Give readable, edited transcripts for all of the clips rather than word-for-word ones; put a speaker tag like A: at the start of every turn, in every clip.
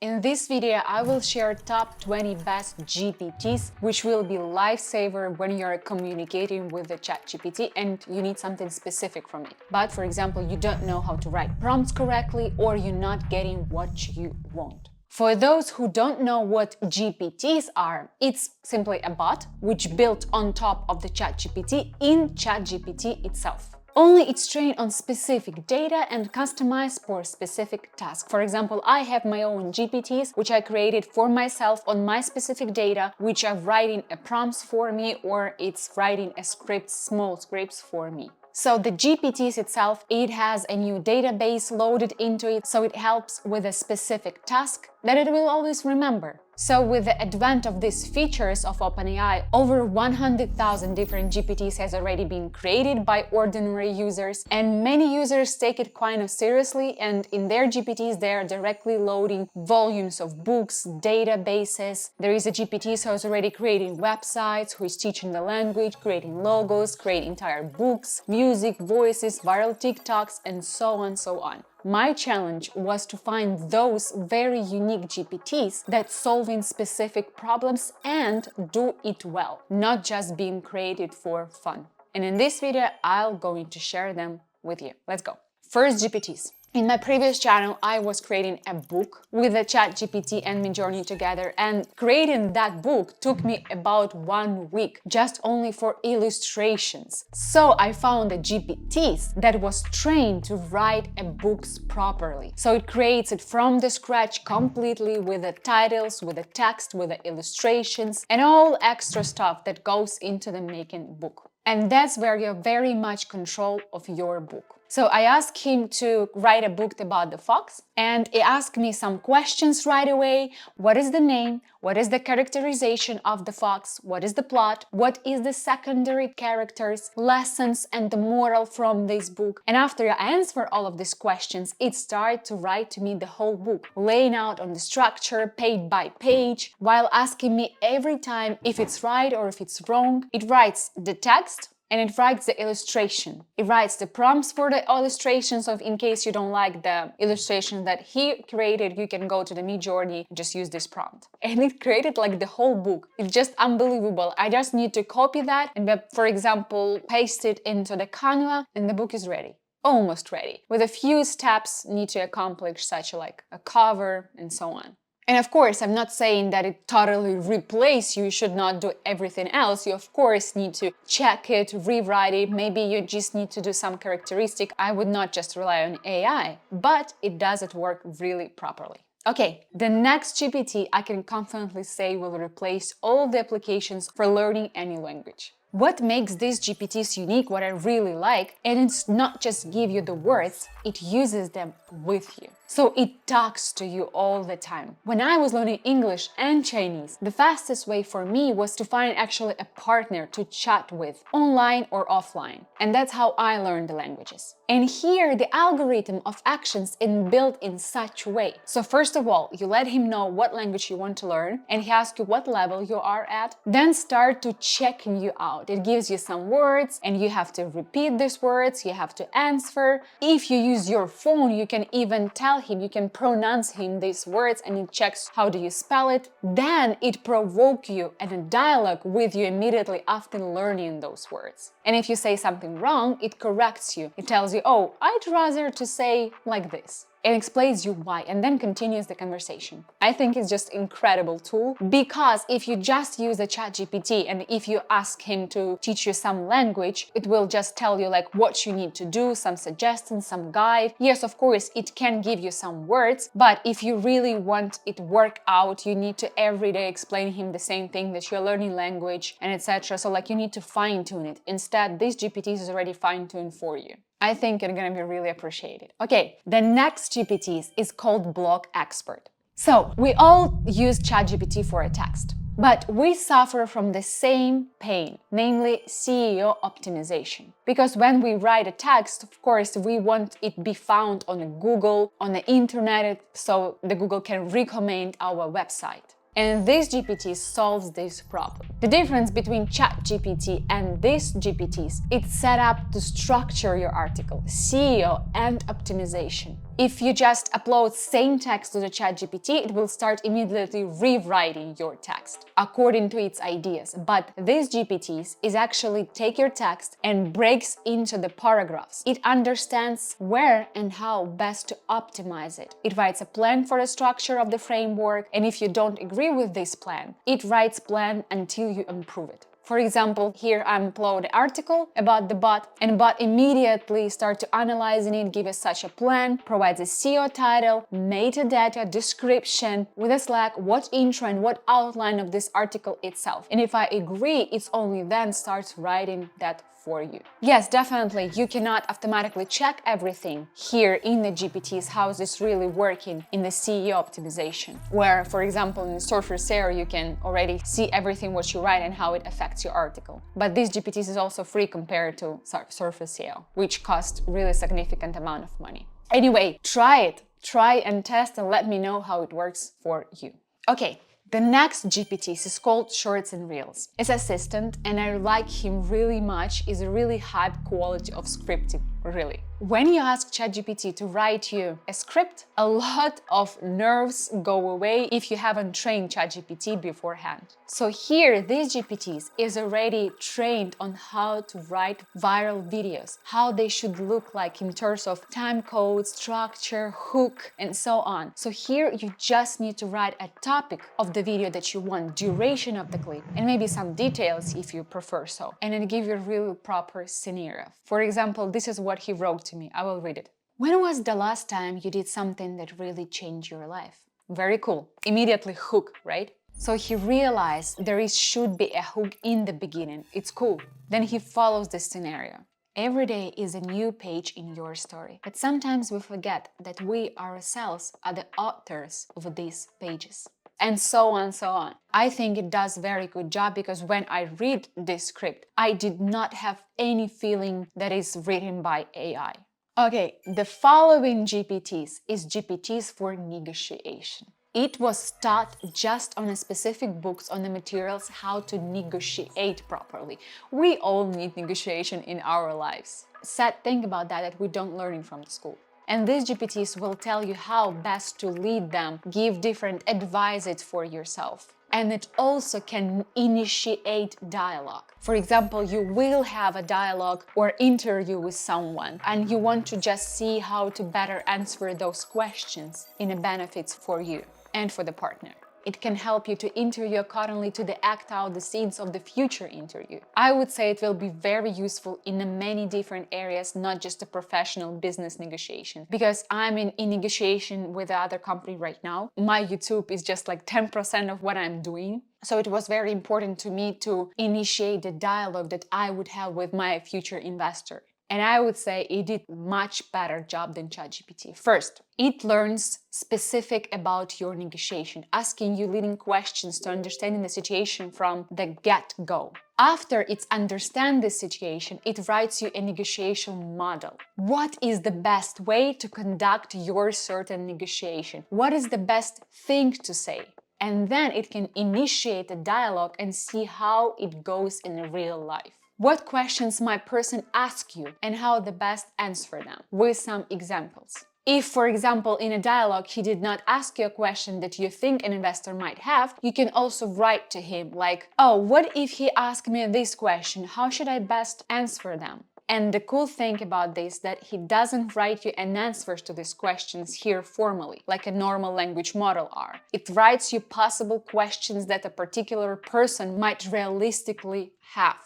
A: In this video, I will share top 20 best GPTs, which will be lifesaver when you're communicating with the ChatGPT and you need something specific from it. But for example, you don't know how to write prompts correctly or you're not getting what you want. For those who don't know what GPTs are, it's simply a bot which built on top of the ChatGPT in ChatGPT itself. Only it's trained on specific data and customized for specific tasks. For example, I have my own GPTs, which I created for myself on my specific data, which are writing a prompts for me or it's writing a script, small scripts for me. So the GPTs itself, it has a new database loaded into it, so it helps with a specific task that it will always remember. So with the advent of these features of OpenAI, over 100,000 different GPTs has already been created by ordinary users, and many users take it kind of seriously, and in their GPTs they are directly loading volumes of books, databases. There is a GPT who is already creating websites, who is teaching the language, creating logos, creating entire books, music, voices, viral TikToks, and so on, so on. My challenge was to find those very unique GPTs that solving specific problems and do it well, not just being created for fun. And in this video, I'm going to share them with you. Let's go. First, GPTs. In my previous channel, I was creating a book with the ChatGPT and Midjourney together, and creating that book took me about 1 week, just only for illustrations. So I found the GPTs that was trained to write a books properly. So it creates it from the scratch completely with the titles, with the text, with the illustrations, and all extra stuff that goes into the making book. And that's where you have very much control of your book. So I asked him to write a book about the fox, and he asked me some questions right away. What is the name? What is the characterization of the fox? What is the plot? What is the secondary characters, lessons, and the moral from this book? And after I answer all of these questions, it started to write to me the whole book, laying out on the structure, page by page, while asking me every time if it's right or if it's wrong. It writes the text, and it writes the illustration. It writes the prompts for the illustrations, so in case you don't like the illustration that he created, you can go to the Midjourney and just use this prompt. And it created like the whole book. It's just unbelievable. I just need to copy that and, for example, paste it into the Canva and the book is ready. Almost ready. With a few steps need to accomplish such like a cover and so on. And of course, I'm not saying that it totally replaces you, should not do everything else. You of course need to check it, rewrite it, maybe you just need to do some characteristic. I would not just rely on AI, but it doesn't work really properly. Okay, the next GPT I can confidently say will replace all the applications for learning any language. What makes these GPTs unique, what I really like, and it's not just give you the words, it uses them with you. So it talks to you all the time. When I was learning English and Chinese, the fastest way for me was to find actually a partner to chat with, online or offline. And that's how I learned the languages. And here the algorithm of actions is built in such a way. So first of all, you let him know what language you want to learn, and he asks you what level you are at. Then start to checking you out. It gives you some words and you have to repeat these words, you have to answer. If you use your phone, you can even tell him, you can pronounce him these words and it checks how do you spell it. Then it provokes you and a dialogue with you immediately after learning those words. And if you say something wrong, it corrects you. It tells you, oh, I'd rather to say like this. It explains you why and then continues the conversation. I think it's just incredible tool, because if you just use the ChatGPT and if you ask him to teach you some language, it will just tell you like what you need to do, some suggestions, some guide. Yes, of course, it can give you some words, but if you really want it work out, you need to every day explain him the same thing, that you're learning language and etc. So like you need to fine tune it. Instead, this GPT is already fine tuned for you. I think it's gonna be really appreciated. Okay, the next GPT is called Block Expert. So we all use ChatGPT for a text, but we suffer from the same pain, namely SEO optimization. Because when we write a text, of course, we want it be found on Google, on the internet, so the Google can recommend our website. And this GPT solves this problem. The difference between ChatGPT and these GPTs, it's set up to structure your article, SEO and optimization. If you just upload same text to the ChatGPT, it will start immediately rewriting your text according to its ideas. But this GPTs is actually take your text and breaks into the paragraphs. It understands where and how best to optimize it. It writes a plan for the structure of the framework, and if you don't agree with this plan, it writes plan until you improve it. For example, here I upload an article about the bot, and bot immediately start to analyzing it, give us such a plan, provides a SEO title, metadata, description, with a Slack, what intro and what outline of this article itself. And if I agree, it's only then starts writing that for you. Yes, definitely, you cannot automatically check everything here in the GPTs, how is this really working in the SEO optimization, where, for example, in Surface SEO, you can already see everything what you write and how it affects your article. But this GPTs is also free compared to Surface SEO, which costs really significant amount of money. Anyway, try it, try and test and let me know how it works for you. Okay. The next GPT is called Shorts and Reels. It's assistant and I like him really much. It's a really high quality of scripting, really. When you ask ChatGPT to write you a script, a lot of nerves go away if you haven't trained ChatGPT beforehand. So here, this GPTs is already trained on how to write viral videos, how they should look like in terms of time code, structure, hook, and so on. So here you just need to write a topic of the video that you want, duration of the clip, and maybe some details if you prefer so, and then give you a really proper scenario. For example, this is what he wrote to me. I will read it. When was the last time you did something that really changed your life? Very cool. Immediately hook, right? So he realized there should be a hook in the beginning. It's cool. Then he follows the scenario. Every day is a new page in your story, but sometimes we forget that we ourselves are the authors of these pages. And so on, so on. I think it does a very good job because when I read this script, I did not have any feeling that is written by AI. Okay, the following GPTs is GPTs for negotiation. It was taught just on a specific books on the materials how to negotiate properly. We all need negotiation in our lives. Sad thing about that we don't learn it from the school. And these GPTs will tell you how best to lead them, give different advices for yourself. And it also can initiate dialogue. For example, you will have a dialogue or interview with someone and you want to just see how to better answer those questions in a benefits for you and for the partner. It can help you to interview accordingly to the act out the scenes of the future interview. I would say it will be very useful in many different areas, not just a professional business negotiation. Because I'm in negotiation with the other company right now. My YouTube is just like 10% of what I'm doing. So it was very important to me to initiate the dialogue that I would have with my future investor. And I would say it did much better job than ChatGPT. First, it learns specific about your negotiation, asking you leading questions to understanding the situation from the get-go. After it understands the situation, it writes you a negotiation model. What is the best way to conduct your certain negotiation? What is the best thing to say? And then it can initiate a dialogue and see how it goes in real life. What questions might person ask you and how the best answer them, with some examples. If, for example, in a dialogue he did not ask you a question that you think an investor might have, you can also write to him like, oh, what if he asked me this question? How should I best answer them? And the cool thing about this that he doesn't write you an answers to these questions here formally, like a normal language model are. It writes you possible questions that a particular person might realistically have.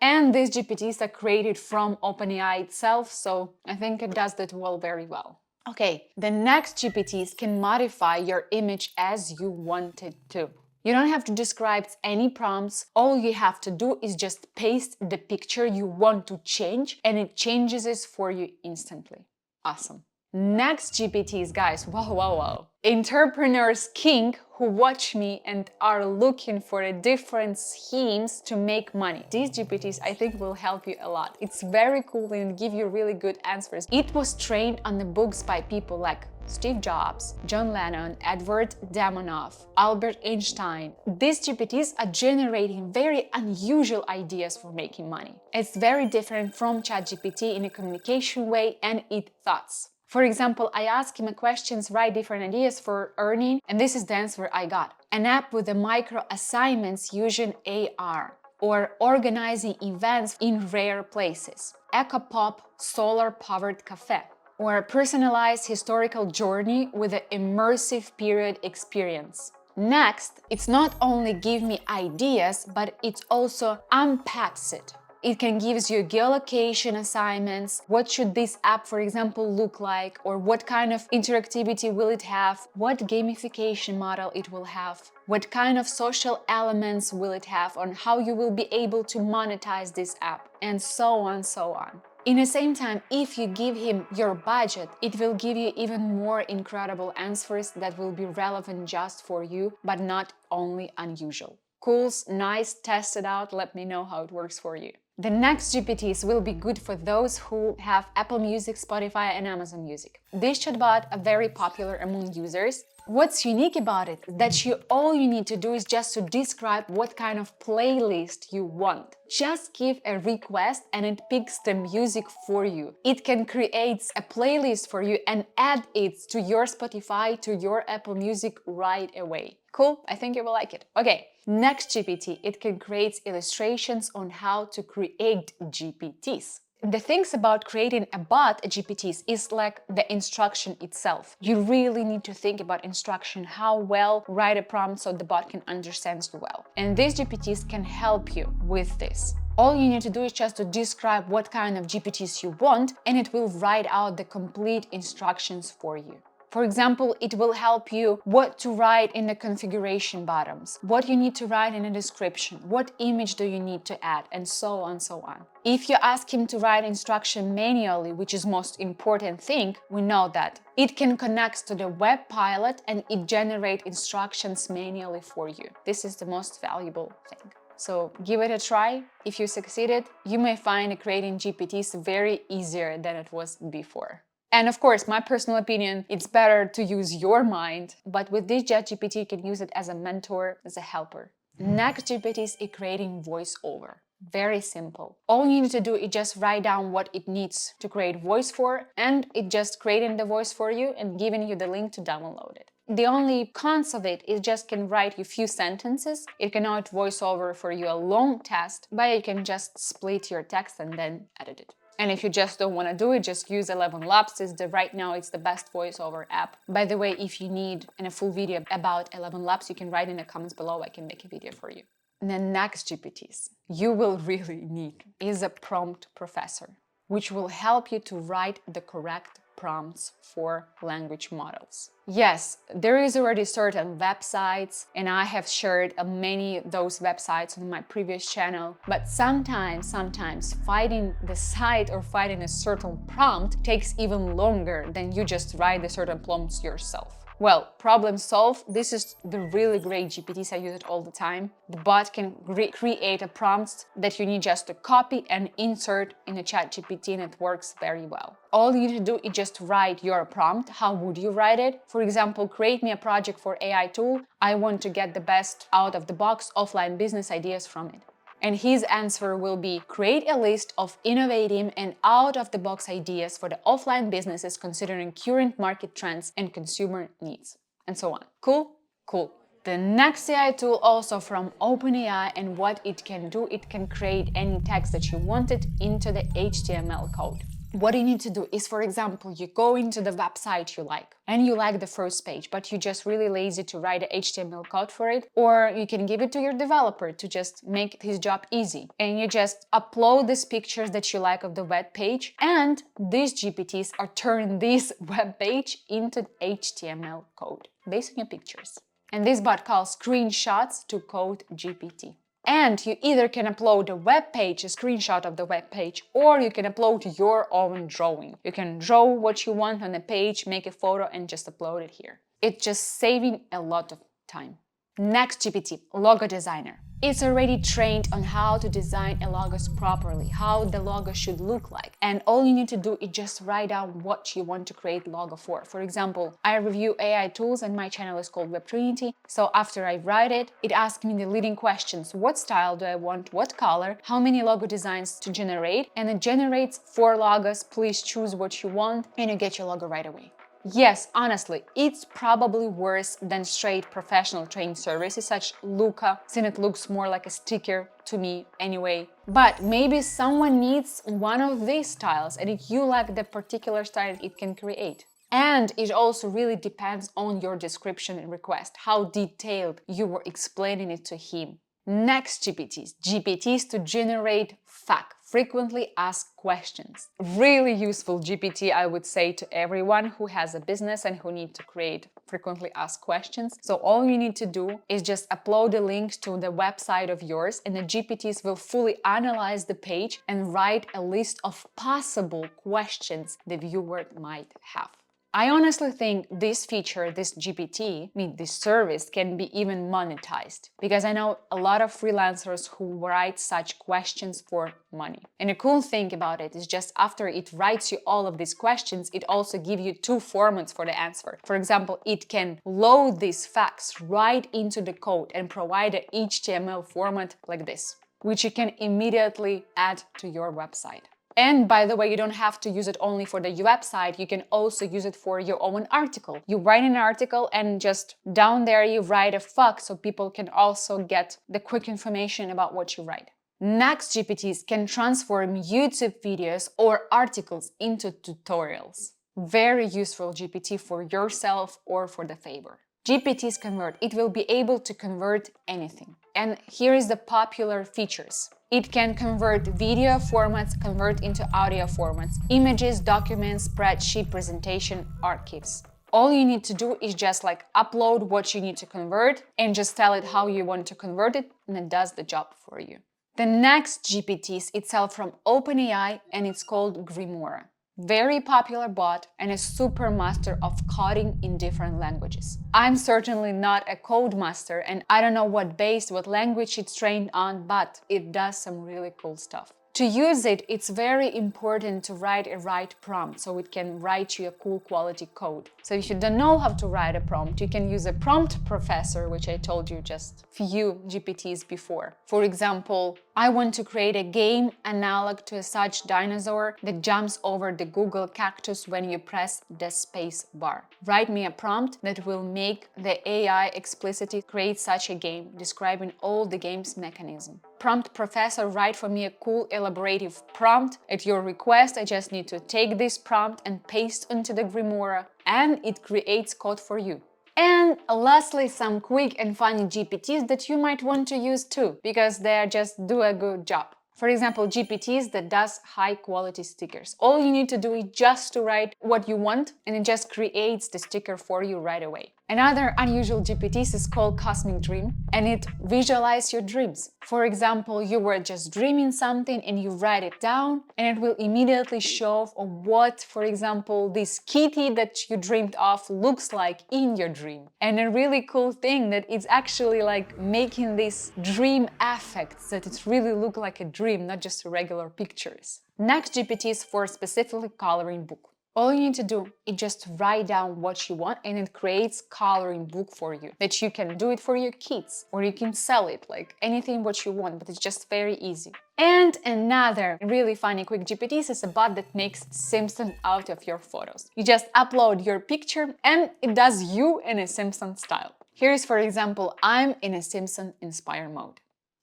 A: And these GPTs are created from OpenAI itself, so I think it does that very well. Okay, the next GPTs can modify your image as you want it to. You don't have to describe any prompts. All you have to do is just paste the picture you want to change and it changes it for you instantly. Awesome. Next GPTs, guys, wow. Entrepreneurs king who watch me and are looking for a different schemes to make money. These GPTs, I think, will help you a lot. It's very cool and give you really good answers. It was trained on the books by people like Steve Jobs, John Lennon, Edward Damonoff, Albert Einstein. These GPTs are generating very unusual ideas for making money. It's very different from ChatGPT in a communication way and its thoughts. For example, I asked him questions, write different ideas for earning, and this is the answer I got. An app with the micro assignments using AR, or organizing events in rare places. Eco-pop solar-powered cafe, or a personalized historical journey with an immersive period experience. Next, it's not only give me ideas, but it also unpacks it. It can give you geolocation assignments, what should this app, for example, look like, or what kind of interactivity will it have, what gamification model it will have, what kind of social elements will it have, on how you will be able to monetize this app, and so on, so on. In the same time, if you give him your budget, it will give you even more incredible answers that will be relevant just for you, but not only unusual. Cool, nice, test it out, let me know how it works for you. The next GPTs will be good for those who have Apple Music, Spotify, and Amazon Music. This chatbot are very popular among users. What's unique about it is that all you need to do is just to describe what kind of playlist you want. Just give a request and it picks the music for you. It can create a playlist for you and add it to your Spotify, to your Apple Music right away. Cool? I think you will like it. Okay, next GPT, it can create illustrations on how to create GPTs. The things about creating a bot, a GPTs, is like the instruction itself. You really need to think about instruction, how well write a prompt so the bot can understand you well. And these GPTs can help you with this. All you need to do is just to describe what kind of GPTs you want, and it will write out the complete instructions for you. For example, it will help you what to write in the configuration bottoms, what you need to write in a description, what image do you need to add, and so on, so on. If you ask him to write instruction manually, which is most important thing, we know that it can connect to the web pilot and it generate instructions manually for you. This is the most valuable thing. So give it a try. If you succeeded, you may find creating GPTs very easier than it was before. And of course, my personal opinion, it's better to use your mind, but with this ChatGPT, you can use it as a mentor, as a helper. Next GPT is creating voiceover. Very simple. All you need to do is just write down what it needs to create voice for, and it just creating the voice for you and giving you the link to download it. The only cons of it is just can write you few sentences. It cannot voice over for you a long text, but you can just split your text and then edit it. And if you just don't want to do it, just use 11 Labs. Right now, it's the best voiceover app. By the way, if you need a full video about 11 Labs, you can write in the comments below. I can make a video for you. And the next GPTs you will really need is a prompt professor, which will help you to write the correct prompts for language models. Yes, there is already certain websites, and I have shared many of those websites on my previous channel, but sometimes finding the site or finding a certain prompt takes even longer than you just write the certain prompts yourself. Well, problem solved. This is the really great GPTs. I use it all the time. The bot can create a prompt that you need just to copy and insert in a ChatGPT, and it works very well. All you need to do is just write your prompt. How would you write it? For example, create me a project for AI tool. I want to get the best out of the box offline business ideas from it. And his answer will be, create a list of innovative and out-of-the-box ideas for the offline businesses considering current market trends and consumer needs, and so on. Cool? Cool. The next AI tool also from OpenAI, and what it can do, it can create any text that you wanted into the HTML code. What you need to do is, for example, you go into the website you like, and you like the first page, but you're just really lazy to write the HTML code for it, or you can give it to your developer to just make his job easy. And you just upload these pictures that you like of the web page, and these GPTs are turning this web page into HTML code based on your pictures. And this bot calls screenshots to code GPT. And you either can upload a web page, a screenshot of the web page, or you can upload your own drawing. You can draw what you want on a page, make a photo, and just upload it here. It's just saving a lot of time. Next GPT, logo designer. It's already trained on how to design a logos properly, how the logo should look like. And all you need to do is just write down what you want to create logo for. For example, I review AI tools and my channel is called MsWebtrinity. So after I write it, it asks me the leading questions. What style do I want? What color? How many logo designs to generate? And it generates 4 logos. Please choose what you want and you get your logo right away. Yes, honestly, it's probably worse than straight professional training services such Luca, since it looks more like a sticker to me anyway. But maybe someone needs one of these styles, and if you like the particular style, it can create. And it also really depends on your description and request, how detailed you were explaining it to him. Next GPTs to generate FAQ, frequently asked questions. Really useful GPT, I would say, to everyone who has a business and who need to create frequently asked questions. So all you need to do is just upload a link to the website of yours, and the GPTs will fully analyze the page and write a list of possible questions the viewer might have. I honestly think this feature, this this service, can be even monetized, because I know a lot of freelancers who write such questions for money. And the cool thing about it is just after it writes you all of these questions, it also gives you 2 formats for the answer. For example, it can load these facts right into the code and provide an HTML format like this, which you can immediately add to your website. And by the way, you don't have to use it only for the website, you can also use it for your own article. You write an article and just down there you write a FAQ so people can also get the quick information about what you write. Next GPTs can transform YouTube videos or articles into tutorials. Very useful GPT for yourself or for the favor. GPTs convert. It will be able to convert anything. And here is the popular features. It can convert video formats, convert into audio formats, images, documents, spreadsheet, presentation, archives. All you need to do is just upload what you need to convert and just tell it how you want to convert it, and it does the job for you. The next GPT is itself from OpenAI, and it's called Grimoire. Very popular bot and a super master of coding in different languages. I'm certainly not a code master and I don't know what language it's trained on, but it does some really cool stuff. To use it, it's very important to write a right prompt so it can write you a cool quality code. So if you don't know how to write a prompt, you can use a prompt professor, which I told you just few GPTs before. For example, I want to create a game analog to such dinosaur that jumps over the Google cactus when you press the space bar. Write me a prompt that will make the AI explicitly create such a game, describing all the game's mechanism. Prompt professor, write for me a cool elaborative prompt. At your request, I just need to take this prompt and paste into the Grimoire, and it creates code for you. And lastly, some quick and funny GPTs that you might want to use too, because they just do a good job. For example, GPTs that does high quality stickers. All you need to do is just to write what you want and it just creates the sticker for you right away. Another unusual GPTs is called Cosmic Dream, and it visualizes your dreams. For example, you were just dreaming something and you write it down and it will immediately show what, for example, this kitty that you dreamed of looks like in your dream. And a really cool thing that it's actually making these dream effects, that it really look like a dream, not just regular pictures. Next GPTs for specifically coloring book. All you need to do is just write down what you want and it creates coloring book for you, that you can do it for your kids or you can sell it, anything what you want, but it's just very easy. And another really funny quick GPTs is a bot that makes Simpson out of your photos. You just upload your picture and it does you in a Simpson style. Here's, for example, I'm in a Simpson inspired mode.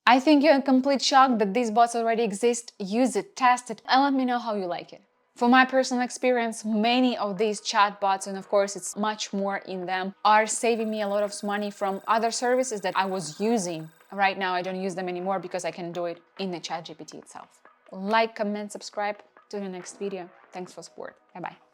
A: I think you're in complete shock that these bots already exist. Use it, test it, and let me know how you like it. For my personal experience, many of these chatbots, and of course it's much more in them, are saving me a lot of money from other services that I was using. Right now I don't use them anymore because I can do it in the ChatGPT itself. Like, comment, subscribe. To the next video. Thanks for support. Bye-bye.